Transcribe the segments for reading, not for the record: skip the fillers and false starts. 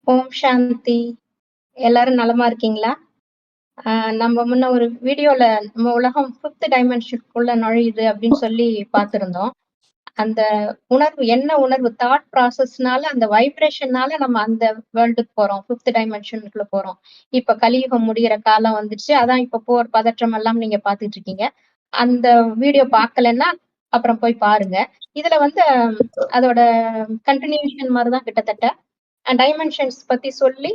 ஓம் சாந்தி. எல்லாரும் நலமா இருக்கீங்களா? நம்ம முன்ன ஒரு வீடியோல நம்ம உலகம் 5த் டைமென்ஷனுக்குள்ள நுழையுது அப்படின்னு சொல்லி பார்த்திருந்தோம். அந்த உணர்வு என்ன உணர்வு? தாட் ப்ராசஸ்னால அந்த வைப்ரேஷன்னால நம்ம அந்த வேர்ல்டுக்கு போறோம். 5த் டைமென்ஷனுக்குள்ள போறோம். இப்ப கலியுகம் முடியிற காலம் வந்துருச்சு. அதான் இப்ப போர், பதற்றம் எல்லாம் நீங்க பார்த்துட்டு இருக்கீங்க. அந்த வீடியோ பார்க்கலன்னா, அப்புறம் போய் பாருங்க. இதுல வந்து அதோட கன்டினியூஷன் மாரி தான் கிட்டத்தட்ட. டைமென்ஷன்ஸ் பத்தி சொல்லி,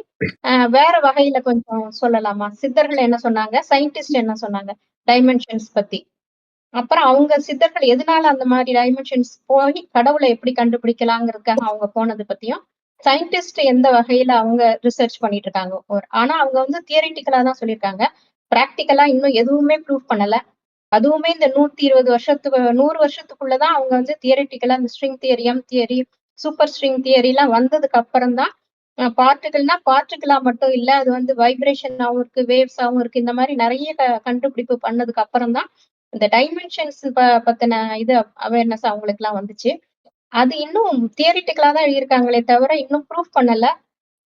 வேற வகையில கொஞ்சம் சொல்லலாமா? சித்தர்கள் என்ன சொன்னாங்க? சயின்டிஸ்ட் என்ன சொன்னாங்க? டைமென்ஷன்ஸ் பத்தி. அப்புறம் அவங்க சித்தர்கள் எதனால அந்த மாரி டைமென்ஷன்ஸ் போய் கடவுள எப்படி கண்டுபிடிக்கலாங்கிறதுக்காக அவங்க போனது பத்தியும், சயின்டிஸ்ட் எந்த வகையில அவங்க ரிசர்ச் பண்ணிட்டு இருக்காங்க. ஆனா அவங்க வந்து தியரிட்டிக்கலா தான் சொல்லியிருக்காங்க. பிராக்டிகலா இன்னும் எதுவுமே ப்ரூவ் பண்ணல. அதுவுமே இந்த 120 வருஷத்துக்கு 100 வருஷத்துக்குள்ள தான் அவங்க வந்து தியரிட்டிக்கலா இந்த string theory, M theory, super string தியரிலாம் வந்ததுக்கு அப்புறம் தான் பார்ட்டிகிள்னா பார்ட்டிகிளா மட்டும் இல்ல. அது வந்து வைப்ரேஷனாவும் இருக்கு, வேவ்ஸாவும் இருக்கு. இந்த மாரி நெறைய கண்டுபிடிப்பு பண்ணதுக்கு அப்புறம் தான், இந்த டைமென்ஷன்ஸ் பத்தின இது அவேர்னஸ் அவங்களுக்குலாம் வந்துச்சு. அது இன்னும் தியரிட்டிக்கலா தான் எழுதியிருக்காங்களே தவிர, இன்னும் ப்ரூஃப் பண்ணல.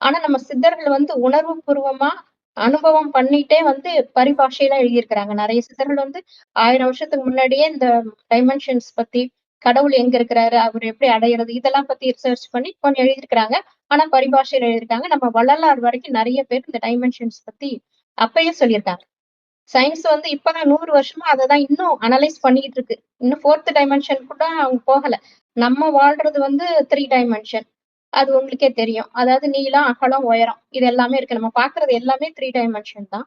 ஆனா நம்ம சித்தர்கள் வந்து உணர்வு பூர்வமா அனுபவம் பண்ணிட்டே வந்து பரிபாஷையில எழுதியிருக்கிறாங்க. நெறைய சித்தர்கள் வந்து 1000 வருஷத்துக்கு முன்னாடியே இந்த டைமென்ஷன்ஸ் பத்தி, கடவுள் எங்க இருக்கிறாரு? அவர எப்படி அடையறது? இதெல்லாம் பத்தி ரிசர்ச் பண்ணி கொஞ்சம் எழுதியிருக்கிறாங்க. ஆனா பரிபாஷையில எழுதியிருக்காங்க. நம்ம வள்ளலார் வரைக்கும் நெறைய பேர் இந்த டைமென்ஷன்ஸ் பத்தி அப்பயே சொல்லியிருக்காங்க. சயின்ஸ் வந்து இப்பதான் 100 வருஷமா அததான் இன்னும் அனலைஸ் பண்ணிக்கிட்டு இருக்கு. இன்னும் 4த் டைமென்ஷன் கூட அவங்க போகல. நம்ம வாழ்றது வந்து 3 டைமென்ஷன். அது உங்களுக்கே தெரியும். அதாவது நீளம், அகலம், உயரம். இது எல்லாமே இருக்கு. நம்ம பார்க்கிறது எல்லாமே 3 டைமென்ஷன் தான்.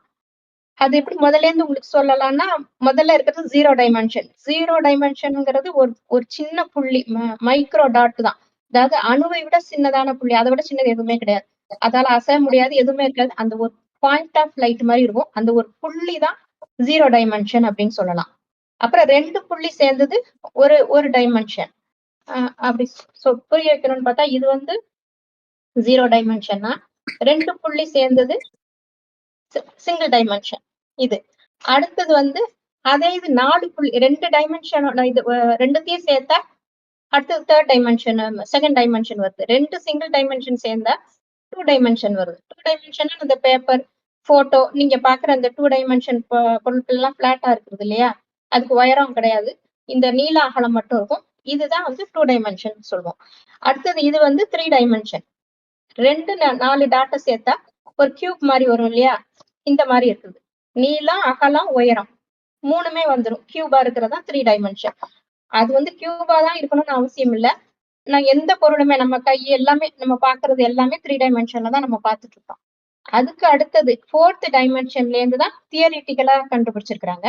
அது எப்படி முதல்லேருந்து உங்களுக்கு சொல்லலாம்னா, முதல்ல இருக்கிறது 0 டைமென்ஷன். 0 டைமென்ஷன்ங்கிறது ஒரு ஒரு சின்ன புள்ளி. மைக்ரோ டாட் தான். அதாவது அணுவை விட சின்னதான புள்ளி. அத விட சின்னது எதுவுமே கிடையாது. அதால அசைய முடியாது, எதுவுமே இருக்காது. அந்த ஒரு பாயிண்ட் ஆஃப் லைட் மாரி இருக்கும். அந்த ஒரு புள்ளி தான் 0 டைமென்ஷன் அப்படின்னு சொல்லலாம். அப்புறம் 2 புள்ளி சேர்ந்தது ஒரு ஒரு டைமென்ஷன். அ அப்படி புரிய வைக்கணும்னு பார்த்தா, இது வந்து 0 டைமென்ஷன்னா, 2 புள்ளி சேர்ந்தது சிங்கிள் டைமென்ஷன் இது. அடுத்தது வந்து அதே இது 4 புள்ளி 2 டைமென்ஷனோட இது 2த்தையும் சேர்த்தா அடுத்தது 3 டைமென்ஷன் 2ண்ட் டைமென்ஷன் வருது. 2 சிங்கிள் டைமென்ஷன் சேர்ந்தா 2 டைமென்ஷன் வருது. 2 டைமென்ஷன்னா அந்த பேப்பர், ஃபோட்டோ நீங்க பார்க்குற அந்த 2 டைமென்ஷன் பொருட்கள்லாம் ஃப்ளாட்டா இருக்குது இல்லையா? அதுக்கு உயரம் கிடையாது. இந்த நீள அகலம் மட்டும் இருக்கும். இதுதான் வந்து 2 டைமென்ஷன் சொல்லுவோம். அடுத்தது இது வந்து 3 டைமென்ஷன். 2 4 டாட்ட சேர்த்தா ஒரு கியூப் மாரி வரும் இல்லையா? இந்த மாரி இருக்குது. நீளம், அகலம், உயரம் 3மே வந்துரும். கியூபா இருக்கிறது தான் 3 டைமென்ஷன். அது வந்து கியூபா தான் இருக்கணும்னு அவசியம் இல்ல. நான் எந்த பொருளுமே நம்ம கை எல்லாமே நம்ம பார்க்கிறது எல்லாமே 3 டைமென்ஷன்ல தான் நம்ம பார்த்துட்டு இருக்கோம். அதுக்கு அடுத்தது 4த் டைமென்ஷன்லேருந்து தான் தியரிட்டிக்கலா கண்டுபிடிச்சிருக்கிறாங்க.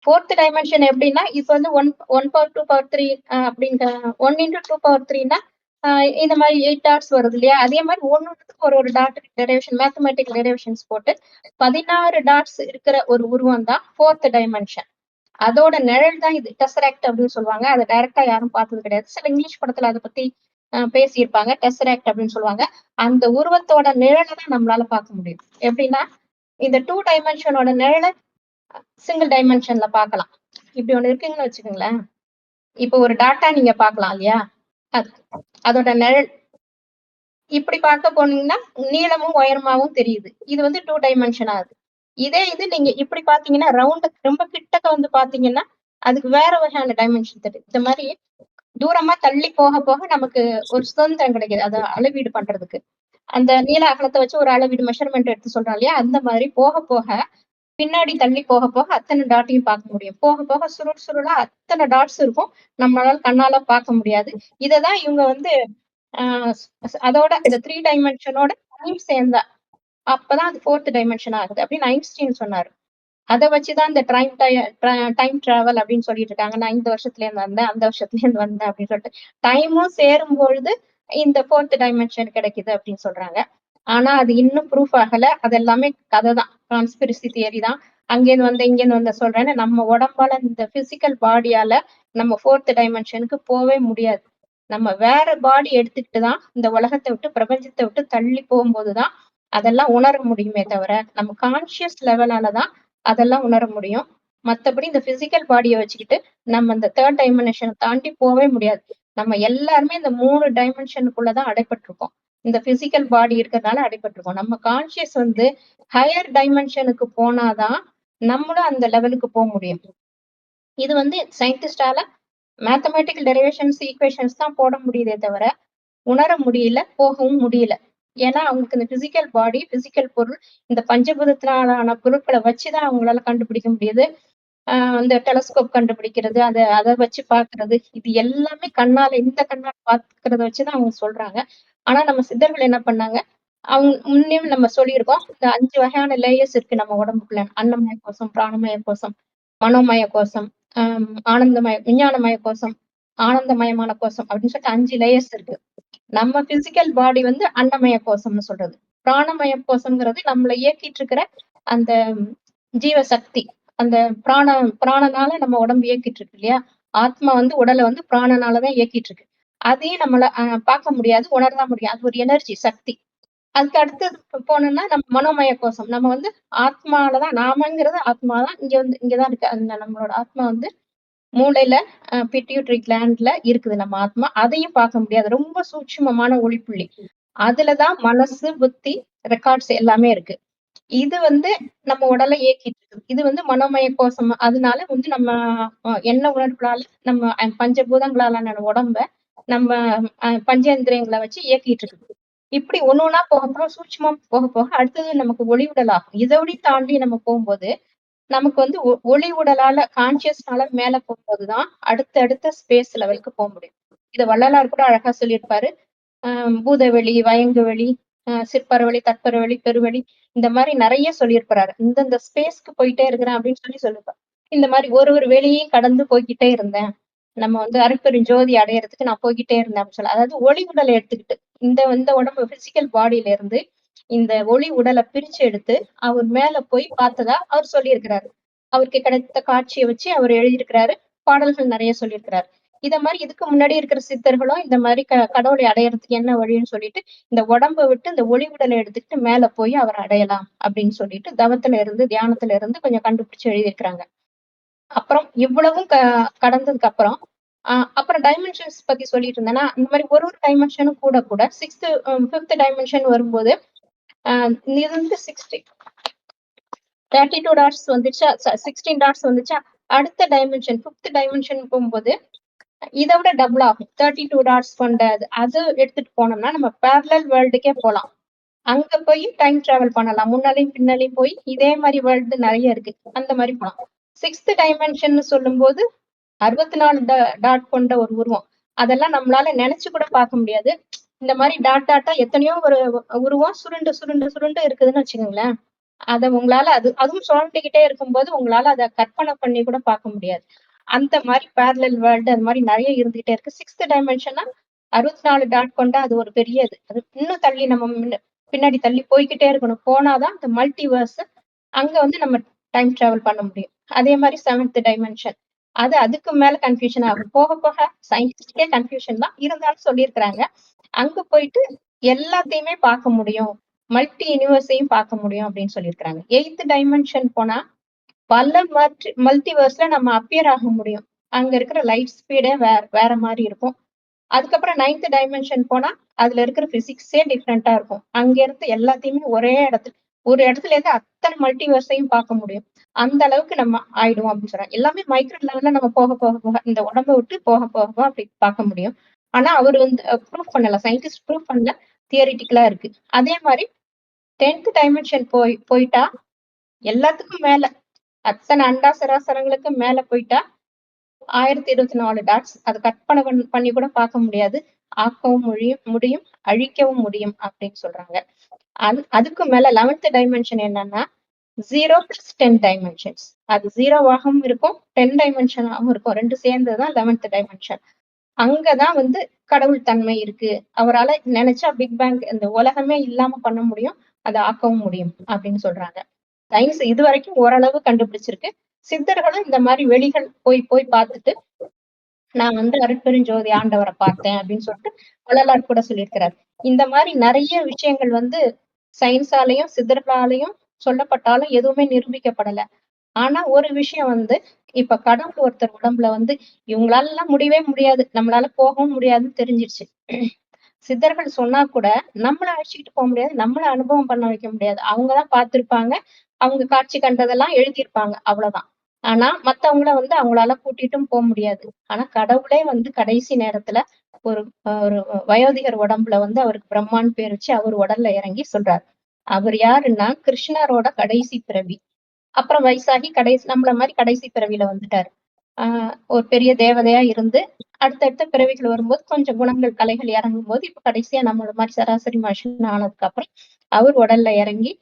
4த் டைமென்ஷன் எப்படின்னா, இப்ப வந்து 1 பவர் 2 பவர் 3 அப்படின்ற 1 இன்டு 2 பவர் 3ன்னா, இந்த மாரி 8 டாட்ஸ் வருது இல்லையா? அதே மாரி ஒண்ணொண்ணுத்துக்கும் ஒரு டாட் டெரிவேஷன் மேத்தமேட்டிக்கல் டெரிவேஷன்ஸ் போட்டு 16 டாட்ஸ் இருக்கிற ஒரு உருவம் தான் 4த் டைமென்ஷன். அதோட நிழல் தான் இது. டெசராக்ட் அப்படின்னு சொல்லுவாங்க. அத டைரக்ட்டா யாரும் பார்த்தது கிடையாது. சில இங்கிலீஷ் படத்துல அத பத்தி பேசியிருப்பாங்க. டெசராக்ட் அப்படின்னு சொல்லுவாங்க. அந்த உருவத்தோட நிழல தான் நம்மளால பார்க்க முடியும். எப்படின்னா, இந்த 2 டைமென்ஷனோட நிழல சிங்கிள் டைமென்ஷன்ல பார்க்கலாம். இப்படி ஒண்ணு இருக்குங்கன்னு வச்சுக்கோங்களேன். இப்ப ஒரு டாட்டா நீங்க பார்க்கலாம் இல்லையா? அது அதோட நிழல் இப்படி பார்க்க போனீங்கன்னா, நீளமும், உயரமாவும் தெரியுது. இது வந்து 2 டைமென்ஷன் ஆகுது. இதே இது நீங்க இப்படி பார்த்தீங்கன்னா, ரவுண்ட் ரொம்ப கிட்டக்க வந்து பார்த்தீங்கன்னா, அதுக்கு வேற வகையான டைமென்ஷன் தெரியுது. இந்த மாரி தூரமா தள்ளி போக, போக நமக்கு ஒரு சுதந்திரம் கிடைக்குது. அத அளவீடு பண்றதுக்கு. அந்த நீள அகலத்த வச்சு ஒரு அளவீடு மெஷர்மென்ட் எடுத்து சொல்றோம் இல்லையா? அந்த மாதிரி போக, போக பின்னாடி தள்ளி போக, போக அத்தன டாட்டையும் பார்க்க முடியும். போக, போக சுருள் சுருளா அத்தன டாட்ஸ் இருக்கும். நம்மளால கண்ணால பார்க்க முடியாது. இததான் இவங்க வந்து அ அதோட இந்த 3 டைமென்ஷனோட டைம் சேர்ந்தா அப்பதான் அது 4த் டைமென்ஷன் ஆகுது அப்படின்னு ஐன்ஸ்டீன் சொன்னாரு. அத வச்சுதான் இந்த டைம் டிராவல் அப்படின்னு சொல்லிட்டு இருக்காங்க. நான் இந்த வருஷத்துல இருந்து வந்தேன், அந்த வருஷத்துல இருந்து வந்தேன் அப்படின்னு சொல்லிட்டு. டைமும் சேரும் பொழுது இந்த 4த் டைமென்ஷன் கிடைக்குது அப்படின்னு சொல்றாங்க. ஆனா அது இன்னும் ப்ரூஃப் ஆகல. அது எல்லாமே கதை தான். கான்ஸ்பிரசி தியரி தான். அங்கேருந்து வந்தேன், இங்கேருந்து வந்தேன் சொல்றேன்னு நம்ம உடம்பால இந்த பிசிக்கல் பாடியால நம்ம 4த் டைமென்ஷனுக்கு போவே முடியாது. நம்ம வேற பாடி எடுத்துக்கிட்டு தான் இந்த உலகத்த விட்டு, பிரபஞ்சத்த விட்டு தள்ளி போகும்போது தான் அதெல்லாம் உணர முடியுமே தவிர, நம்ம கான்ஷியஸ் லெவலால தான் அதெல்லாம் உணர முடியும். மத்தபடி இந்த பிசிக்கல் பாடிய வச்சுக்கிட்டு நம்ம இந்த 3 டைமென்ஷன தாண்டி போவே முடியாது. நம்ம எல்லாருமே இந்த 3 டைமென்ஷனுக்குள்ள தான் அடைப்பட்டுருக்கோம். இந்த பிசிக்கல் பாடி இருக்கிறதுனால அடிபட்டுருக்கோம். நம்ம கான்ஷியஸ் வந்து ஹையர் டைமென்ஷனுக்கு போனாதான் நம்மளும் அந்த லெவலுக்கு முடியும். இது வந்து சயின்டிஸ்டால மேத்தமேட்டிக்கல் டெரிவேஷன்ஸ், ஈக்குவேஷன்ஸ் தான் போட முடியுதே தவிர, உணர முடியல, போகவும் முடியல. ஏன்னா, அவங்களுக்கு இந்த பிசிக்கல் பாடி, பிசிக்கல் பொருள், இந்த பஞ்சபூதத்தினாலான பொருட்கள வச்சுதான் அவங்களால கண்டுபிடிக்க முடியுது. இந்த டெலஸ்கோப் கண்டுபிடிக்கிறது, அத வச்சு பார்க்கிறது, இது எல்லாமே இந்த கண்ணால பார்க்கிறத வச்சுதான் அவங்க சொல்றாங்க. ஆனா, நம்ம சித்தர்கள் என்ன பண்ணாங்க, அவங்க முன்னயும் நம்ம சொல்லியிருக்கோம். இந்த 5 வகையான லேயர்ஸ் இருக்கு நம்ம உடம்புக்குள்ள. அன்னமய கோசம், பிராணமய கோசம், மனோமய கோசம், விஞ்ஞானமய கோசம், ஆனந்தமயமான கோசம் அப்படின்னு சொல்லிட்டு 5 லேயர்ஸ் இருக்கு. நம்ம பிசிக்கல் பாடி வந்து அன்னமய கோசம்னு சொல்றது. பிராணமய கோசம்ங்கிறது நம்மள இயக்கிட்டு இருக்கிற அந்த ஜீவசக்தி. அந்த பிராணனால நம்ம உடம்பு இயக்கிட்டு இருக்கு இல்லையா? ஆத்மா வந்து உடல வந்து பிராணனால தான் இயக்கிட்டு இருக்கு. அதையும் நம்மள பார்க்க முடியாது, உணரதான் முடியும். அது ஒரு எனர்ஜி, சக்தி. அதுக்கு அடுத்தது போனோம்னா நம்ம மனோமய கோசம். நம்ம வந்து ஆத்மாலதான் நாமங்கிறது ஆத்மா தான். இங்கதான் இருக்கு. அந்த நம்மளோட ஆத்மா வந்து மூளையில பிட்யூட்டரி கிளாண்ட்ல இருக்குது நம்ம ஆத்மா. அதையும் பார்க்க முடியாது. ரொம்ப சூட்சுமமான ஒளிப்புள்ளி. அதுலதான் மனசு, புத்தி, ரெக்கார்ட்ஸ் எல்லாமே இருக்கு. இது வந்து நம்ம உடலை இயக்கிட்டு இருக்கு. இது வந்து மனோமய கோசம். அதனால வந்து நம்ம எண்ண உணர்வுகளால நம்ம பஞ்சபூதங்களாலான உடம்ப நம்ம பஞ்சேந்திரியங்களை வச்சு இயக்கிட்டு இருக்கு. இப்படி ஒண்ணு ஒண்ணா போக போக சூட்சுமம் போக போக அடுத்தது நமக்கு ஒளி உடல் ஆகும். இதோட தாண்டி நம்ம போகும்போது நமக்கு வந்து ஒளி உடலால கான்சியஸ்னால மேல போகும்போதுதான் அடுத்த ஸ்பேஸ் லெவலுக்கு போக முடியும். இத வள்ளலார் கூட அழகா சொல்லியிருப்பாரு. பூதவெளி, வயங்குவெளி, சிற்பரவெளி, தற்பரவெளி, பெருவெளி இந்த மாதிரி நிறைய சொல்லியிருப்பாரு. இந்தந்த ஸ்பேஸ்க்கு போயிட்டே இருக்கிறேன் அப்படின்னு சொல்லியிருப்பாரு. இந்த மாதிரி ஒரு வெளியையும் கடந்து போய்கிட்டே இருந்தேன். நம்ம வந்து அருட்பெருஞ்சோதி அடையறதுக்கு நான் போய்கிட்டே இருந்தேன் அப்படின்னு சொல்லி, அதாவது ஒளி உடலை எடுத்துக்கிட்டு இந்த உடம்பு பிசிக்கல் பாடியில இருந்து இந்த ஒளி உடலை பிரிச்சு எடுத்து அவர் மேல போய் பார்த்ததா அவர் சொல்லியிருக்கிறாரு. அவருக்கு கிடைத்த காட்சியை வச்சு அவர் எழுதியிருக்கிறாரு. பாடல்கள் நிறைய சொல்லியிருக்கிறாரு. இத மாதிரி இதுக்கு முன்னாடி இருக்கிற சித்தர்களும் இந்த மாதிரி கடவுளை அடையறதுக்கு என்ன வழின்னு சொல்லிட்டு இந்த உடம்பை விட்டு இந்த ஒளி உடலை எடுத்துக்கிட்டு மேல போய் அவர் அடையலாம் அப்படின்னு சொல்லிட்டு தவத்துல இருந்து தியானத்துல இருந்து கொஞ்சம் கண்டுபிடிச்சு எழுதியிருக்கிறாங்க. அப்புறம் இவ்வளவும் கடந்ததுக்கு அப்புறம் அப்புறம் டைமென்ஷன்ஸ் பத்தி சொல்லிட்டு இருந்தேன்னா இந்த மாதிரி ஒரு டைமென்ஷனும் கூட கூட 5th டைமென்ஷன் வரும்போது இது வந்து 32 டாட்ஸ் வந்துச்சா, 16 டாட்ஸ் வந்துச்சா, அடுத்த டைமென்ஷன் 5th டைமென்ஷன் போகும்போது இதை விட டபுள் ஆகும். 32 டாட்ஸ் கொண்ட அது எடுத்துட்டு போனோம்னா நம்ம பேரலல் வேர்ல்டுக்கே போலாம். அங்க போய் டைம் டிராவல் பண்ணலாம். முன்னாலையும் பின்னாலையும் போய் இதே மாதிரி வேர்ல்டு நிறைய இருக்கு. அந்த மாதிரி போலாம். 6th டைமென்ஷன் சொல்லும் போது 64 டாட் கொண்ட ஒரு உருவம். அதெல்லாம் நம்மளால நினைச்சு கூட பார்க்க முடியாது. இந்த மாதிரி டாட்டா எத்தனையோ ஒரு உருவம் சுருண்டு சுருண்டு சுருண்டு இருக்குதுன்னு வச்சுக்கோங்களேன். அத உங்களால அதுவும் சுழண்டுகிட்டே இருக்கும்போது உங்களால அத கற்பனை பண்ணி கூட பார்க்க முடியாது. அந்த மாதிரி பேரலல் வேர்ல்டு அது மாதிரி நிறைய இருந்துகிட்டே இருக்கு. 6th டைமென்ஷன்னா 64 டாட் கொண்டா அது ஒரு பெரிய அது இன்னும் தள்ளி நம்ம பின்னாடி தள்ளி போய்கிட்டே இருக்கணும். போனாதான் இந்த மல்டிவர்ஸ் அங்க வந்து நம்ம டைம் டிராவல் பண்ண முடியும். அதே மாதிரி 7th டைமென்ஷன் அதுக்கு மேல கன்ஃபியூஷன் ஆகும். போக போக சயின்டிஸ்டுக்கே கன்ஃபியூஷன் தான் இருந்தாலும் சொல்லியிருக்கிறாங்க. அங்க போயிட்டு எல்லாத்தையுமே பார்க்க முடியும். மல்டி யூனிவர்ஸையும் பார்க்க முடியும் அப்படின்னு சொல்லியிருக்கிறாங்க. 8th டைமென்ஷன் போனா பல மல்டிவர்ஸ்ல நம்ம அப்பியர் ஆக முடியும். அங்க இருக்கிற லைட் ஸ்பீடே வேற மாதிரி இருக்கும். அதுக்கப்புறம் 9th டைமென்ஷன் போனா அதுல இருக்கிற பிசிக்ஸே டிஃப்ரெண்டா இருக்கும். அங்க இருந்து எல்லாத்தையுமே ஒரு இடத்துல இருந்து அத்தனை மல்டிவர்ஸையும் பார்க்க முடியும். அந்த அளவுக்கு நம்ம ஆயிடுவோம் அப்படின்னு சொல்றாங்க. எல்லாமே மைக்ரோ லெவல்ல நம்ம போக போக போக இந்த உடம்பை விட்டு போக போக அப்படி பார்க்க முடியும். ஆனா அவர் வந்து ப்ரூவ் பண்ணல, சயின்டிஸ்ட் ப்ரூவ் பண்ணல, தியரிட்டிக்கலா இருக்கு. அதே மாதிரி 10th டைமென்ஷன் போயிட்டா எல்லாத்துக்கும் மேல அத்தனை அண்டா சராசரங்களுக்கு மேல போயிட்டா 1024 டாட்ஸ் அது கற்பனை பண்ணி கூட பார்க்க முடியாது. ஆக்கவும் முடியும், அழிக்கவும் முடியும் அப்படின்னு சொல்றாங்க. அதுக்கு மேல 11th டைமென்ஷன் என்னன்னா 0 + 10 டைமென்ஷன்ஸ். அது 0வாகவும் இருக்கும், 10 டைமென்ஷனாகவும் இருக்கும். 2 சேர்ந்ததுதான் 11th டைமென்ஷன். அங்கதான் வந்து கடவுள் தன்மை இருக்கு. அவரால நினைச்சா பிக் பேங் இந்த உலகமே இல்லாம பண்ண முடியும், அதை ஆக்கவும் முடியும் அப்படின்னு சொல்றாங்க. சயின்ஸ் இது வரைக்கும் ஓரளவு கண்டுபிடிச்சிருக்கு. சித்தர்களும் இந்த மாதிரி வெளிகள் போய் போய் பார்த்துட்டு நான் வந்து அருட்பெருஞ்சோதி ஆண்டவரை பார்த்தேன் அப்படின்னு சொல்லிட்டு வள்ளலார் கூட சொல்லியிருக்கிறார். இந்த மாதிரி நிறைய விஷயங்கள் வந்து சயின்ஸாலையும் சித்தர்களாலையும் சொல்லப்பட்டாலும் எதுவுமே நிரூபிக்கப்படல. ஆனா ஒரு விஷயம் வந்து இப்ப கடவுள் ஒருத்தர் உடம்புல வந்து இவங்களால எல்லாம் முடியவே முடியாது, நம்மளால போகவும் முடியாதுன்னு தெரிஞ்சிருச்சு. சித்தர்கள் சொன்னா கூட நம்மள அழைச்சுக்கிட்டு போ முடியாது. நம்மள அனுபவம் பண்ண வைக்க முடியாது. அவங்க தான் பார்த்திருப்பாங்க. அவங்க காட்சி கண்டதெல்லாம் எழுதியிருப்பாங்க. அவ்வளவுதான். ஆனா மத்தவங்கள வந்து அவங்களால கூட்டிட்டும் போ முடியாது. ஆனா கடவுளே வந்து கடைசி நேரத்துல ஒரு ஒரு வயோதிகர் உடம்புல வந்து அவருக்கு பிரம்மான்னு பேர் வச்சு அவர் உடல்ல இறங்கி சொல்றாரு. அவர் யாருன்னா கிருஷ்ணரோட கடைசி பிறவி. அப்புறம் வயசாகி நம்மள மாரி கடைசி பிறவியில வந்துட்டாரு. ஆ ஒரு பெரிய தேவதையா இருந்து, அடுத்தடுத்த பிறவிகள் வரும்போது கொஞ்சம் குணங்கள், கலைகள் இறங்கும்போது, இப்ப கடைசியா நம்மள மாரி சராசரி மனுஷன் ஆனதுக்கு அப்புறம், அவர் உடல்ல இறங்கி,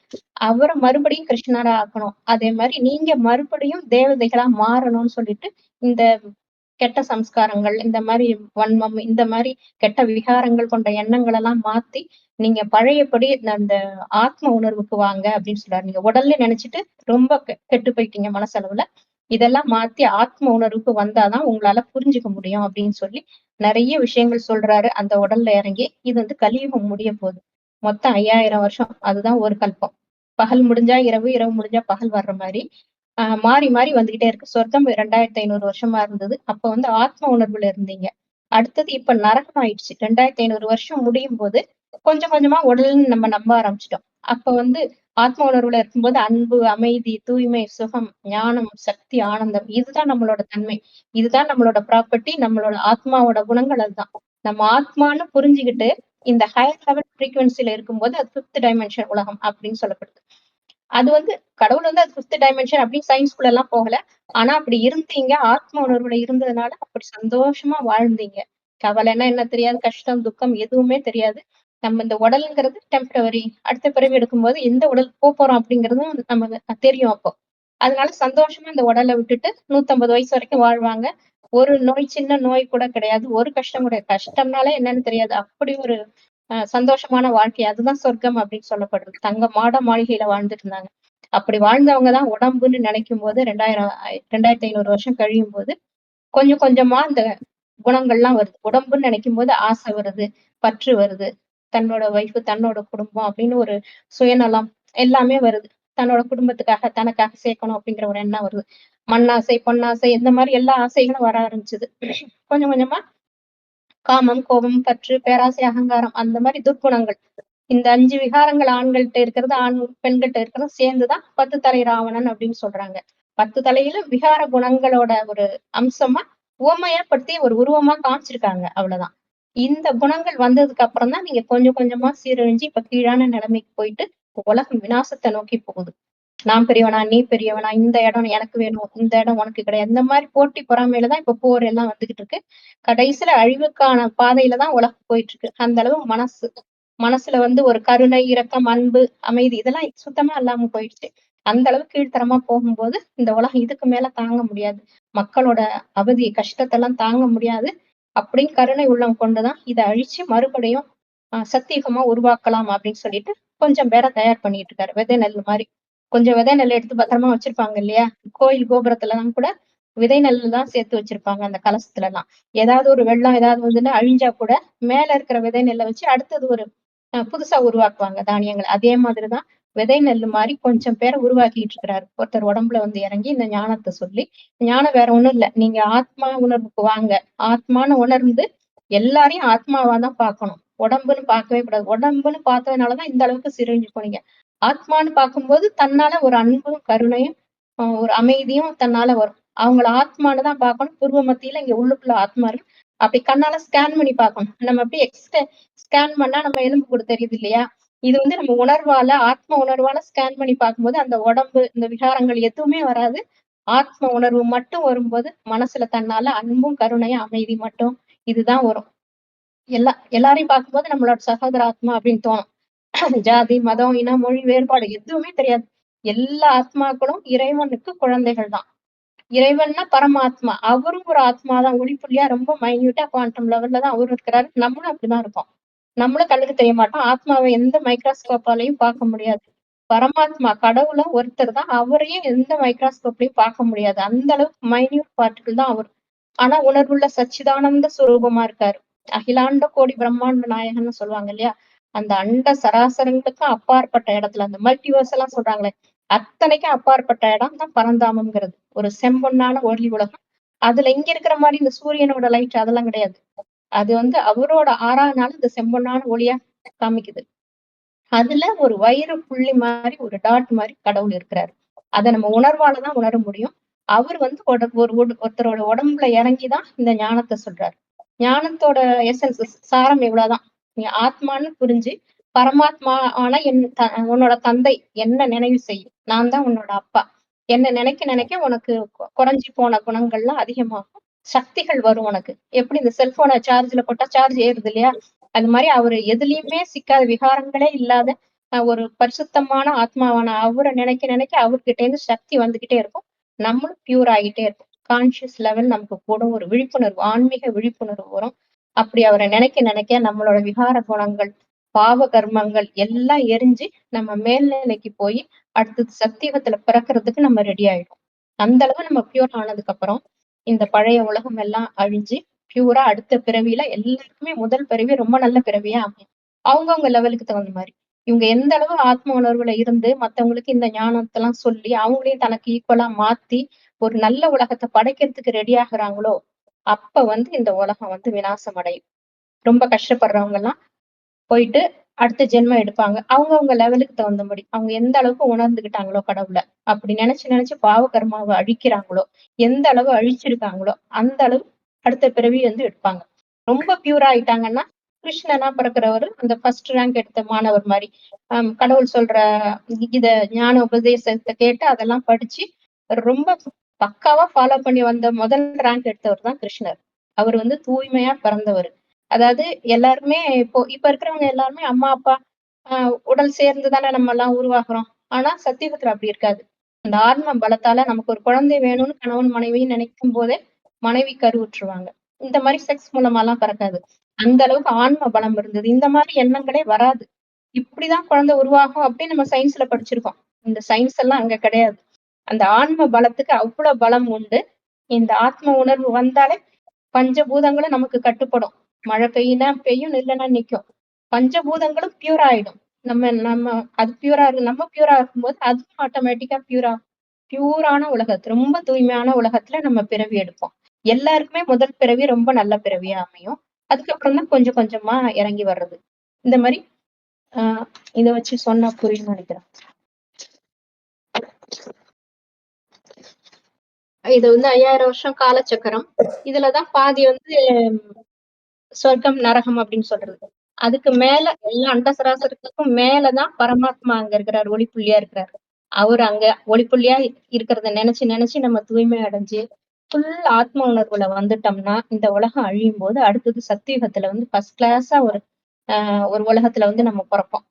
அவர மறுபடியும் கிருஷ்ணரா ஆக்கணும். அதே மாரி நீங்க மறுபடியும் தேவதைகளா மாறணும்னு சொல்லிட்டு, இந்த கெட்ட சம்ஸ்காரங்கள், இந்த மாரி வன்மம், இந்த மாரி கெட்ட விகாரங்கள் கொண்ட எண்ணங்கள் எல்லாம் மாத்தி, நீங்க பழையபடி அந்த ஆத்ம உணர்வுக்கு வாங்க அப்படின்னு சொல்றாரு. நீங்க உடல்ல நெனச்சுட்டு ரொம்ப கெட்டு போயிட்டீங்க மனசளவுல. இதெல்லாம் மாத்தி ஆத்ம உணர்வுக்கு வந்தா தான் உங்களால புரிஞ்சுக்க முடியும் அப்படின்னு சொல்லி, நெறைய விஷயங்கள் சொல்றாரு அந்த உடல்ல இறங்கி. இது வந்து கலியுகம் முடியப் போகுது. மொத்தம் 5000 வருஷம். அதுதான் ஒரு கல்பம். பகல் முடிஞ்சா இரவு, இரவு முடிஞ்சா பகல் வர்ற மாரி. மாறி, மாறி வந்துகிட்டே இருக்கு. சொர்க்கம் 2500 வருஷமா இருந்தது. அப்ப வந்து ஆத்ம உணர்வுல இருந்தீங்க. அடுத்தது இப்ப நரகம் ஆயிடுச்சு. 2500 வருஷம் முடியும்போது, கொஞ்சம் கொஞ்சமா உடல்ன்னு நம்ம நம்ப ஆரம்பிச்சுட்டோம். அப்ப வந்து ஆத்ம உணர்வுல இருக்கும்போது அன்பு, அமைதி, தூய்மை, சுகம், ஞானம், சக்தி, ஆனந்தம் இதுதான் நம்மளோட தன்மை. இதுதான் நம்மளோட ப்ராப்பர்ட்டி. நம்மளோட ஆத்மாவோட குணங்கள் அதுதான். நம்ம ஆத்மான்னு புரிஞ்சுகிட்டு, இந்த ஹையர் லெவல் ஃப்ரீக்வன்சில இருக்கும்போது அது 5த் டைமென்ஷன் உலகம் அப்படின்னு சொல்லப்படுது. அது வந்து கடவுள் வந்து அது 5த் டைமென்ஷன் அப்படின்னு சயின்ஸ்குள்ள எல்லாம் போகல. ஆனா அப்படி இருந்தீங்க. ஆத்ம உணர்வுல இருந்ததுனால அப்படி சந்தோஷமா வாழ்ந்தீங்க. கவலைன்னா என்ன தெரியாது. கஷ்டம், துக்கம் எதுவுமே தெரியாது. நம்ம இந்த உடல்ங்கிறது டெம்பரவரி. அடுத்த பிறவி எடுக்கும்போது எந்த உடல் போறோம் அப்படிங்கிறதும் நமக்கு தெரியும் அப்போ. அதனால சந்தோஷமா இந்த உடல விட்டுட்டு 150 வயசு வரைக்கும் வாழ்வாங்க. ஒரு நோய், சின்ன நோய் கூட கிடையாது. ஒரு கஷ்டம் கிடையாது. கஷ்டம்னாலே என்னன்னு தெரியாது. அப்படி ஒரு சந்தோஷமான வாழ்க்கை. அதுதான் சொர்க்கம் அப்படின்னு சொல்லப்படுறது. தங்க மாட மாளிகையில வாழ்ந்துட்டு இருந்தாங்க. அப்படி வாழ்ந்தவங்க தான் உடம்புன்னு நினைக்கும்போது 2500 வருஷம் கழியும்போது, கொஞ்சம் கொஞ்சமா அந்த குணங்கள்லாம் வருது. உடம்புன்னு நினைக்கும்போது ஆசை வருது, பற்று வருது. தன்னோட ஒய்ஃப், தன்னோட குடும்பம் அப்படின்னு ஒரு சுயநலம் எல்லாமே வருது. தன்னோட குடும்பத்துக்காக, தனக்காக சேர்க்கணும் அப்படிங்கிற ஒரு எண்ணம் வருது. மண்ணாசை, பொன்னாசை இந்த மாரி எல்லா ஆசைகளும் வர ஆரம்பிச்சது. கொஞ்சம் கொஞ்சமா காமம், கோபம், பற்று, பேராசை, அகங்காரம் அந்த மாரி துர்க்குணங்கள். இந்த 5 விகாரங்கள் ஆண்கள்ட்ட இருக்கிறது, பெண்கள்ட்ட இருக்கிறதும் சேர்ந்து தான் 10 தலை ராவணன் அப்படின்னு சொல்றாங்க. 10 தலையிலும் விகார குணங்களோட ஒரு அம்சமா உவமையாப்படுத்தி ஒரு உருவமா காமிச்சிருக்காங்க. அவ்வளவுதான். இந்த குணங்கள் வந்ததுக்கு அப்புறம் தான் நீங்க கொஞ்சம் கொஞ்சமா சீரழிஞ்சு இப்ப கீழான நிலைமைக்கு போயிட்டு உலகம் விநாசத்த நோக்கி போகுது. நான் பெரியவனா, நீ பெரியவனா, இந்த இடம் எனக்கு வேணும், இந்த இடம் உனக்கு கிடையாது. இந்த மாரி போட்டி பொறாமையில தான் இப்ப போர் எல்லாம் வந்துகிட்டு இருக்கு. கடைசியில அழிவுக்கான பாதையில தான் உலகம் போயிட்டு இருக்கு. அந்த அளவு மனசுல வந்து ஒரு கருணை, இரக்கம், அன்பு, அமைதி இதெல்லாம் சுத்தமா இல்லாம போயிடுச்சு. அந்த அளவு கீழ்த்தரமா போகும்போது, இந்த உலகம் இதுக்கு மேல தாங்க முடியாது. மக்களோட அவதி, கஷ்டத்தெல்லாம் தாங்க முடியாது. அப்படின்னு கருணை உள்ளம் கொண்டுதான் இத அழிச்சு மறுபடியும் சத்தியுகமா உருவாக்கலாம் அப்படின்னு சொல்லிட்டு கொஞ்சம் பேர தயார் பண்ணிட்டு இருக்காரு. விதை நெல் மாரி. கொஞ்சம் விதை நெல் எடுத்து பத்திரமா வச்சிருப்பாங்க இல்லையா? கோயில் கோபுரத்துலலாம் கூட விதை நெல்லு தான் சேர்த்து வச்சிருப்பாங்க அந்த கலசத்துலலாம். ஏதாவது ஒரு வெள்ளம் ஏதாவது வந்துன்னா அழிஞ்சா கூட மேல இருக்கிற விதை நெல்ல வச்சு அடுத்தது ஒரு புதுசா உருவாக்குவாங்க தானியங்கள். அதே மாதிரிதான் விதை நெல்லு மாரி கொஞ்சம் பேர உருவாக்கிட்டு இருக்கிறாரு. ஒருத்தர் உடம்புல வந்து இறங்கி இந்த ஞானத்த சொல்லி, ஞானம் வேற ஒண்ணும் இல்ல. நீங்க ஆத்மா உணர்வுக்கு வாங்க. ஆத்மான்னு உணர்ந்து எல்லாரையும் ஆத்மாவா தான் பார்க்கணும். உடம்புன்னு பார்க்கவே கூடாது. உடம்புன்னு பார்த்ததுனால தான் இந்த அளவுக்கு சிரஞ்சு போனீங்க. ஆத்மான்னு பார்க்கும்போது தன்னால ஒரு அன்பும், கருணையும், ஒரு அமைதியும் தன்னால வரும். அவங்கள ஆத்மான்னு தான் பார்க்கணும். பூர்வ மத்தியில இங்க உள்ளுக்குள்ள ஆத்மா இருக்கு. அப்படி கண்ணால ஸ்கேன் பண்ணி பார்க்கணும். நம்ம அப்படியே ஸ்கேன் பண்ணா நம்ம எலும்பு கூடு தெரியுது இல்லையா? இது வந்து நம்ம உணர்வால, ஆத்ம உணர்வால ஸ்கேன் பண்ணி பார்க்கும்போது, அந்த உடம்பு, இந்த விகாரங்கள் எதுவுமே வராது. ஆத்ம உணர்வு மட்டும் வரும்போது, மனசுல தன்னால அன்பும், கருணையும், அமைதி மட்டும் இதுதான் வரும். எல்லாரையும் பார்க்கும்போது நம்மளோட சகோதர ஆத்மா அப்படின்னு தோணும். ஜாதி, மதம், இனம், மொழி வேறுபாடு எதுவுமே தெரியாது. எல்லா ஆத்மாக்களும் இறைவனுக்கு குழந்தைகள் தான். இறைவன்னா பரமாத்மா. அவரும் ஒரு ஆத்மா தான். ஒளிப்புள்ளியா ரொம்ப மைன்யூட்டா குவாண்டம் லெவல்ல தான் அவரும் இருக்கிறாரு. நம்மளும் அப்படிதான் இருக்கோம். நம்மளும் கண்ணுக்கு தெரிய மாட்டோம். ஆத்மாவ எந்த மைக்ரோஸ்கோப்பாலயும் பார்க்க முடியாது. பரமாத்மா கடவுளும் ஒருத்தர் தான். அவரையும் எந்த மைக்ரோஸ்கோப்லயும் பார்க்க முடியாது. அந்த அளவுக்கு மைன்யூட் பார்ட்டிகிள் தான் அவர். ஆனா உணர்வுள்ள சச்சிதானந்த சுரூபமா இருக்காரு. அகிலாண்ட கோடி பிரம்மாண்ட நாயகன்னு சொல்லுவாங்க இல்லையா? அந்த அண்ட சராசரங்களுக்கும் அப்பாற்பட்ட இடத்துல அந்த மல்டிவர்ஸ் எல்லாம் சொல்றாங்களே, அத்தனைக்கும் அப்பாற்பட்ட இடம் தான் பரந்தாமம்ங்கிறது. ஒரு செம்பொன்னான ஒளி உலகம். அதுல இங்க இருக்கிற மாரி இந்த சூரியனோட லைட் அதெல்லாம் கிடையாது. அது வந்து அவரோட 6ஆம் நாள் இந்த செம்பொன்னான ஒளியா காமிக்குது. அதுல ஒரு வைர புள்ளி மாரி, ஒரு டாட் மாரி கடவுள் இருக்கிறாரு. அத நம்ம உணர்வால தான் உணர முடியும். அவர் வந்து ஒருத்தரோட உடம்புல இறங்கி தான் இந்த ஞானத்த சொல்றாரு. ஞானத்தோட எசன்ஸ் சாரம் இவ்வளவுதான். நீ ஆத்மான்னு புரிஞ்சு, பரமாத்மா ஆன உன்னோட தந்தை என்ன நினைவு செய். நான் தான் உன்னோட அப்பா. என்ன நினைக்க நினைக்க உனக்கு குறைஞ்சு போன குணங்கள்லாம் அதிகமாகும். சக்திகள் வரும் உனக்கு. எப்படி இந்த செல்போன சார்ஜ்ல போட்டா சார்ஜ் ஏறுது இல்லையா? அது மாரி அவரு எதுலயுமே சிக்காத விகாரங்களே இல்லாத ஒரு பரிசுத்தமான ஆத்மாவான அவர நினைக்க நினைக்க அவர்கிட்ட இருந்து சக்தி வந்துகிட்டே இருக்கும். நம்மளும் பியூர் ஆகிட்டே இருக்கும். கான்ஷியஸ் லெவல் நமக்கு கூடும். ஒரு விழிப்புணர்வு, ஆன்மீக விழிப்புணர்வு வரும். அப்படி அவரை நினைக்க நினைக்க நம்மளோட விகார குணங்கள், பாவ கர்மங்கள் எல்லாம் எரிஞ்சு நம்ம மேல்நிலைக்கு போய் அடுத்தது சத்தியுகத்துல பிறக்கிறதுக்கு நம்ம ரெடி ஆயிடும். அந்த அளவு நம்ம பியூர் ஆனதுக்கு அப்புறம் இந்த பழைய உலகம் எல்லாம் அழிஞ்சு பியூரா அடுத்த பிறவியில எல்லாருக்குமே முதல் பிறவி ரொம்ப நல்ல பிறவியா அமையும். அவங்கவங்க லெவலுக்கு தகுந்த மாதிரி. இவங்க எந்த அளவு ஆத்ம உணர்வுல இருந்து மத்தவங்களுக்கு இந்த ஞானத்தெல்லாம் சொல்லி அவங்களையும் தனக்கு ஈக்குவலா மாத்தி ஒரு நல்ல உலகத்தை படைக்கிறதுக்கு ரெடி ஆகுறாங்களோ, அப்ப வந்து இந்த உலகம் வந்து விநாசம் அடையும். ரொம்ப கஷ்டப்படுறவங்க எல்லாம் போயிட்டு அடுத்த ஜென்மம் எடுப்பாங்க. அவங்கவங்க லெவலுக்கு தகுந்தபடி. அவங்க எந்த அளவுக்கு உணர்ந்துகிட்டாங்களோ கடவுள. அப்படி நினைச்சு நினைச்சு பாவ கர்மாவ அழிக்கிறாங்களோ, எந்த அளவு அழிச்சிருக்காங்களோ, அந்த அளவு அடுத்த பிறவி வந்து எடுப்பாங்க. ரொம்ப பியூரா ஆயிட்டாங்கன்னா, கிருஷ்ணனா பிறக்கிறவரு அந்த ஃபர்ஸ்ட் ரேங்க் எடுத்த மாணவர் மாரி. கடவுள் சொல்ற இத ஞான உபதேசத்த கேட்டு அதெல்லாம் படிச்சு, ரொம்ப பக்காவா ஃபாலோ பண்ணி வந்த முதல் ரேங்க் எடுத்தவர் தான் கிருஷ்ணர். அவர் வந்து தூய்மையா பிறந்தவரு. அதாவது எல்லாருமே இப்ப இருக்கிறவங்க எல்லாருமே அம்மா, அப்பா உடல் சேர்ந்து தானே நம்ம எல்லாம் உருவாகுறோம். ஆனா சத்தியுகத்துல அப்படி இருக்காது. அந்த ஆன்ம பலத்தால நமக்கு ஒரு குழந்தை வேணும்னு கணவன் மனைவியும் நினைக்கும் போதே மனைவி கருவுற்றுவாங்க. இந்த மாதிரி செக்ஸ் மூலமாலாம் பிறக்காது. அந்த அளவுக்கு ஆன்ம பலம் இருந்தது. இந்த மாதிரி எண்ணங்களே வராது. இப்படிதான் குழந்தை உருவாகும் அப்படின்னு நம்ம சயின்ஸ்ல படிச்சிருக்கோம். இந்த சயின்ஸ் எல்லாம் அங்க கிடையாது. அந்த ஆன்ம பலத்துக்கு அவ்வளவு பலம் உண்டு. இந்த ஆத்ம உணர்வு வந்தாலே பஞ்சபூதங்களும் நமக்கு கட்டுப்படும். மழை பெய்யுனா பெய்யும், இல்லைன்னா நிக்கும். பஞ்சபூதங்களும் பியூர் ஆயிடும். நம்ம நம்ம அது பியூரா இருக்கு. நம்ம பியூரா இருக்கும்போது அதுவும் ஆட்டோமேட்டிக்கா பியூரான உலகத்துல, ரொம்ப தூய்மையான உலகத்துல நம்ம பிறவி எடுப்போம். எல்லாருக்குமே முதல் பிறவி ரொம்ப நல்ல பிறவியா அமையும். அதுக்கப்புறம் தான் கொஞ்சம் கொஞ்சமா இறங்கி வர்றது. இந்த மாதிரி இத வச்சு சொன்னா புரியும்னு நினைக்கிறேன். இது வந்து 5000 வருஷம் காலச்சக்கரம். இதுலதான் பாதி வந்து சொர்க்கம், நரகம் அப்படின்னு சொல்றது. அதுக்கு மேல எல்லா அண்ட சராசரத்துக்கும் மேலதான் பரமாத்மா அங்க இருக்கிறார். ஒளிப்புள்ளியா இருக்கிறார். அவரு அங்க ஒளிப்புள்ளியா இருக்கிறத நினைச்சு நினைச்சு நம்ம தூய்மை அடைஞ்சு ஃபுல் ஆத்ம உணர்வுல வந்துட்டோம்னா இந்த உலகம் அழியும் போது அடுத்தது சத்தியுகத்துல வந்து ஃபர்ஸ்ட் கிளாஸா ஒரு உலகத்துல வந்து நம்ம பிறப்போம்.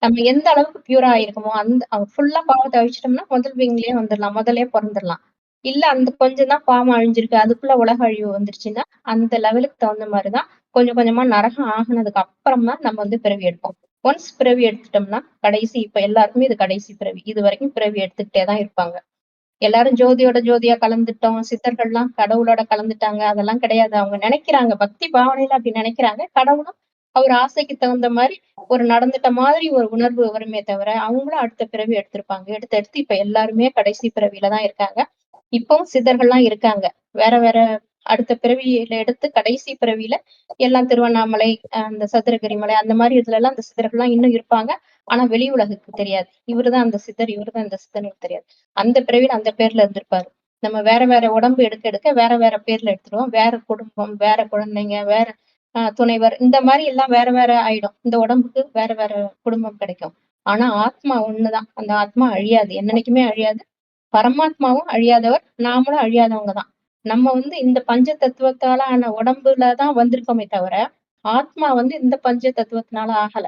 நம்ம எந்த அளவுக்கு பியூரா ஆயிருக்கோமோ அந்த ஃபுல்லா பாவத்தை அழிச்சிட்டோம்னா முதல் வீங்லயே வந்துடலாம். முதலே பிறந்துடலாம். இல்ல அந்த கொஞ்சம் தான் பாவம் அழிஞ்சிருக்கு. அதுக்குள்ள உலக அழிவு வந்துருச்சுன்னா, அந்த லெவலுக்கு தகுந்த மாதிரிதான் கொஞ்சம் கொஞ்சமா நரகம் ஆகுனதுக்கு அப்புறம் தான் நம்ம வந்து பிறவி எடுப்போம். ஒன்ஸ் பிறவி எடுத்துட்டோம்னா, கடைசி இப்ப எல்லாருக்குமே இது கடைசி பிறவி. இது வரைக்கும் பிறவி எடுத்துக்கிட்டே தான் இருப்பாங்க. எல்லாரும் ஜோதியோட ஜோதியா கலந்துட்டோம். சித்தர்கள்லாம் கடவுளோட கலந்துட்டாங்க. அதெல்லாம் கிடையாது. அவங்க நினைக்கிறாங்க. பக்தி பாவனையில அப்படி நினைக்கிறாங்க. கடவுளும் அவர் ஆசைக்கு தகுந்த மாதிரி ஒரு நடந்துட்ட மாதிரி ஒரு உணர்வு வருமே தவிர, அவங்களும் அடுத்த பிறவி எடுத்திருப்பாங்க. எடுத்து எடுத்து இப்ப எல்லாருமே கடைசி பிறவியில தான் இருக்காங்க. இப்பவும் சித்தர்கள்லாம் இருக்காங்க. வேற வேற அடுத்த பிறவியில எடுத்து கடைசி பிறவியில எல்லாம் திருவண்ணாமலை, அந்த சதுரகிரி மலை அந்த மாதிரி இதுல எல்லாம் அந்த சித்தர்கள்லாம் இன்னும் இருப்பாங்க. ஆனா வெளி உலகுக்கு தெரியாது. இவருதான் அந்த சித்தர், இவருதான் இந்த சித்தர்ன்னு தெரியாது. அந்த பிறவியில அந்த பேர்ல இருந்திருப்பாரு. நம்ம வேற வேற உடம்பு எடுக்க எடுக்க வேற வேற பேர்ல எடுத்துருவோம். வேற குடும்பம், வேற குழந்தைங்க, வேற துணைவர் இந்த மாதிரி எல்லாம் வேற வேற ஆயிடும். இந்த உடம்புக்கு வேற வேற குடும்பம் கிடைக்கும். ஆனா ஆத்மா ஒண்ணுதான். அந்த ஆத்மா அழியாது. என்னைக்குமே அழியாது. பரமாத்மாவும் அழியாதவர். நாமளும் அழியாதவங்க தான். நம்ம வந்து இந்த பஞ்ச தத்துவத்தால ஆன உடம்புலதான் வந்திருக்கோமே தவிர, ஆத்மா வந்து இந்த பஞ்ச தத்துவத்தினால ஆகல.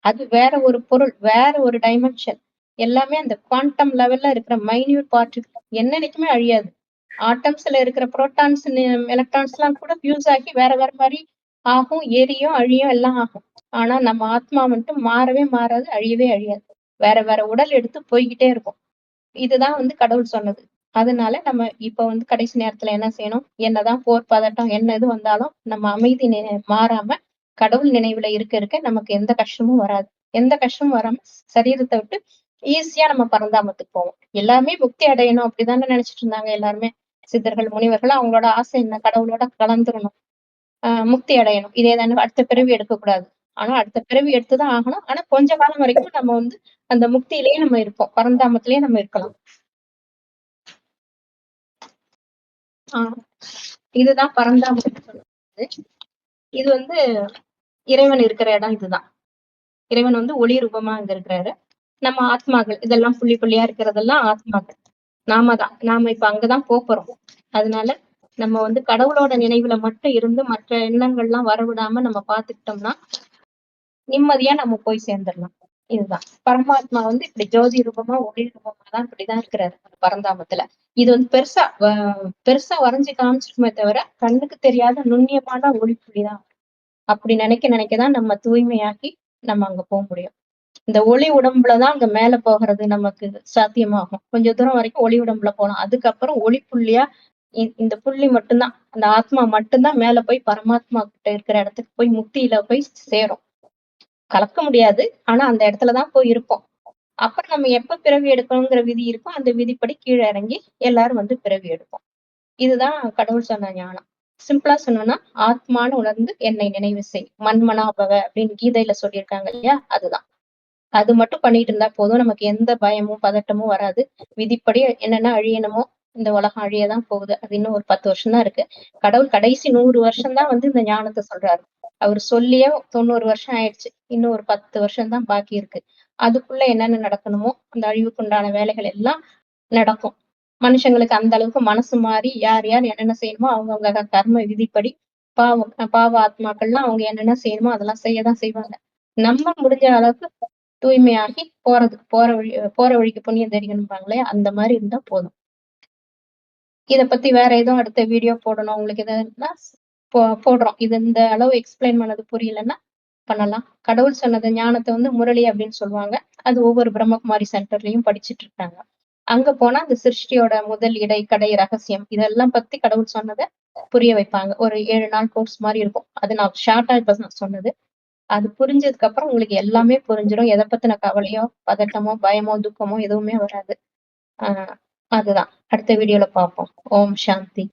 அது வேற ஒரு பொருள், வேற ஒரு டைமென்ஷன். எல்லாமே அந்த குவாண்டம் லெவல்ல இருக்கிற மைன்யூட் பார்ட்டிகிள் என்னைக்குமே அழியாது. ஆட்டம்ஸ்ல இருக்கிற புரோட்டான்ஸ், எலக்ட்ரான்ஸ் எல்லாம் கூட ஃபியூஸ் ஆகி வேற வேற மாதிரி ஆகும், எரியும், அழியும் எல்லாம் ஆகும். ஆனா நம்ம ஆத்மா மட்டும் மாறவே மாறாது, அழியவே அழியாது. வேற வேற உடல் எடுத்து போய்கிட்டே இருக்கும். இதுதான் வந்து கடவுள் சொன்னது. அதனால நம்ம இப்ப வந்து கடைசி நேரத்துல என்ன செய்யணும்? என்னதான் போர் பதட்டம் என்ன இது வந்தாலும் நம்ம அமைதி மாறாம கடவுள் நினைவுல இருக்க இருக்க நமக்கு எந்த கஷ்டமும் வராது. எந்த கஷ்டமும் வராம சரீரத்தை விட்டு ஈஸியா நம்ம பரந்தாமத்துக்கு போவோம். எல்லாமே முக்தி அடையணும் அப்படிதானே நினைச்சிட்டு இருந்தாங்க எல்லாருமே. சித்தர்கள், முனிவர்கள் அவங்களோட ஆசை என்ன? கடவுளோட கலந்துரணும். முக்தி அடையணும். இதே தானே அடுத்த பிறவி எடுக்கக்கூடாது. ஆனா அடுத்த பிறவி எடுத்துதான் ஆகணும். ஆனா கொஞ்ச காலம் வரைக்கும் நம்ம வந்து அந்த முக்தியிலேயே நம்ம இருப்போம். பரந்தாமத்திலேயே நம்ம இருக்கலாம். ஆஹ் இதுதான் பரந்தாமம் சொல்றது. இது வந்து இறைவன் இருக்கிற இடம் இதுதான். இறைவன் வந்து ஒளி ரூபமா அங்க இருக்கிறாரு. நம்ம ஆத்மாக்கள் இதெல்லாம் புள்ளி புள்ளியா இருக்கிறதெல்லாம் ஆத்மாக்கள். நாம இப்ப அங்கதான் போறோம். அதனால நம்ம வந்து கடவுளோட நினைவுல மட்டும் இருந்து மற்ற எண்ணங்கள்லாம் வரவிடாம நம்ம பாத்துக்கிட்டோம்னா நிம்மதியா நம்ம போய் சேர்ந்துடலாம். இதுதான் பரமாத்மா வந்து இப்படி ஜோதி ரூபமா ஒளி ரூபமா தான் இப்படிதான் இருக்கிறாரு பரந்தாமத்துல. இது வந்து பெருசா வரைஞ்சு காமிச்சிருக்குமே தவிர கண்ணுக்கு தெரியாத நுண்ணியமான ஒளி புள்ளிதான். அப்படி நினைக்கதான் நம்ம தூய்மையாக்கி நம்ம அங்க போக முடியும். இந்த ஒளி உடம்புலதான் அங்க மேல போகிறது நமக்கு சாத்தியமாகும். கொஞ்ச தூரம் வரைக்கும் ஒளி உடம்புல போகலாம். அதுக்கப்புறம் ஒளி புள்ளியா இந்த புள்ளி மட்டும்தான், அந்த ஆத்மா மட்டும்தான் மேல போய் பரமாத்மா கிட்ட இருக்கிற இடத்துக்கு போய் முக்தியில போய் சேரும். கலக்க முடியாது. ஆனா அந்த இடத்துலதான் போய் இருப்போம். அப்புறம் நம்ம எப்ப பிறவி எடுக்கணுங்கிற விதி இருக்கோ அந்த விதிப்படி கீழே இறங்கி எல்லாரும் வந்து பிறவி எடுப்போம். இதுதான் கடவுள் சொன்ன ஞானம். சிம்பிளா சொன்னோம்னா ஆத்மான்னு உணர்ந்து என்னை நினைவு செய், மண்மனாபவ அப்படின்னு கீதையில சொல்லியிருக்காங்க இல்லையா, அதுதான். அது மட்டும் பண்ணிட்டு இருந்தா போதும். நமக்கு எந்த பயமும் பதட்டமும் வராது. விதிப்படி என்னென்ன அழியணுமோ, இந்த உலகம் அழியதான் போகுது. அது இன்னும் ஒரு 10 வருஷம் தான் இருக்கு. கடவுள் கடைசி 100 வருஷம் தான் வந்து இந்த ஞானத்தை சொல்றாரு. அவர் சொல்லியே 90 வருஷம் ஆயிடுச்சு. இன்னும் ஒரு 10 வருஷம் தான் பாக்கி இருக்கு. அதுக்குள்ள என்னென்ன நடக்கணுமோ அந்த அழிவுக்குண்டான வேலைகள் எல்லாம் நடக்கும். மனுஷங்களுக்கு அந்த அளவுக்கு மனசு மாறி யார் யார் என்னென்ன செய்யணுமோ அவங்கவுங்க கர்ம விதிப்படி பாவ ஆத்மாக்கள்லாம் அவங்க என்னென்ன செய்யணுமோ அதெல்லாம் செய்யதான் செய்வாங்க. நம்ம முடிஞ்ச அளவுக்கு தூய்மையாகி போற வழிக்கு புண்ணியம் தெரியும்பாங்களே, அந்த மாதிரி இருந்தா போதும். இத பத்தி வேற எதுவும் அடுத்த வீடியோ போடணும் உங்களுக்கு எதுன்னா போடுறோம். இது இந்த அளவு எக்ஸ்பிளைன் பண்ணது புரியலன்னா பண்ணலாம். கடவுள் சொன்னது ஞானத்தை வந்து முரளி அப்படின்னு சொல்லுவாங்க. அது ஒவ்வொரு பிரம்மகுமாரி சென்டர்லயும் படிச்சுட்டு இருக்காங்க. அங்க போனா அந்த சிருஷ்டியோட முதல் இடை கடை ரகசியம் இதெல்லாம் பத்தி கடவுள் சொன்னதை புரிய வைப்பாங்க. ஒரு 7 நாள் கோர்ஸ் மாதிரி இருக்கும். அது நான் ஷார்ட்டா இப்ப சொன்னது. அது புரிஞ்சதுக்கு அப்புறம் உங்களுக்கு எல்லாமே புரிஞ்சிடும். எதை பத்தின கவலையோ, பதட்டமோ, பயமோ, துக்கமோ எதுவுமே வராது. அதுதான். அடுத்த வீடியோல பார்ப்போம். ஓம் சாந்தி.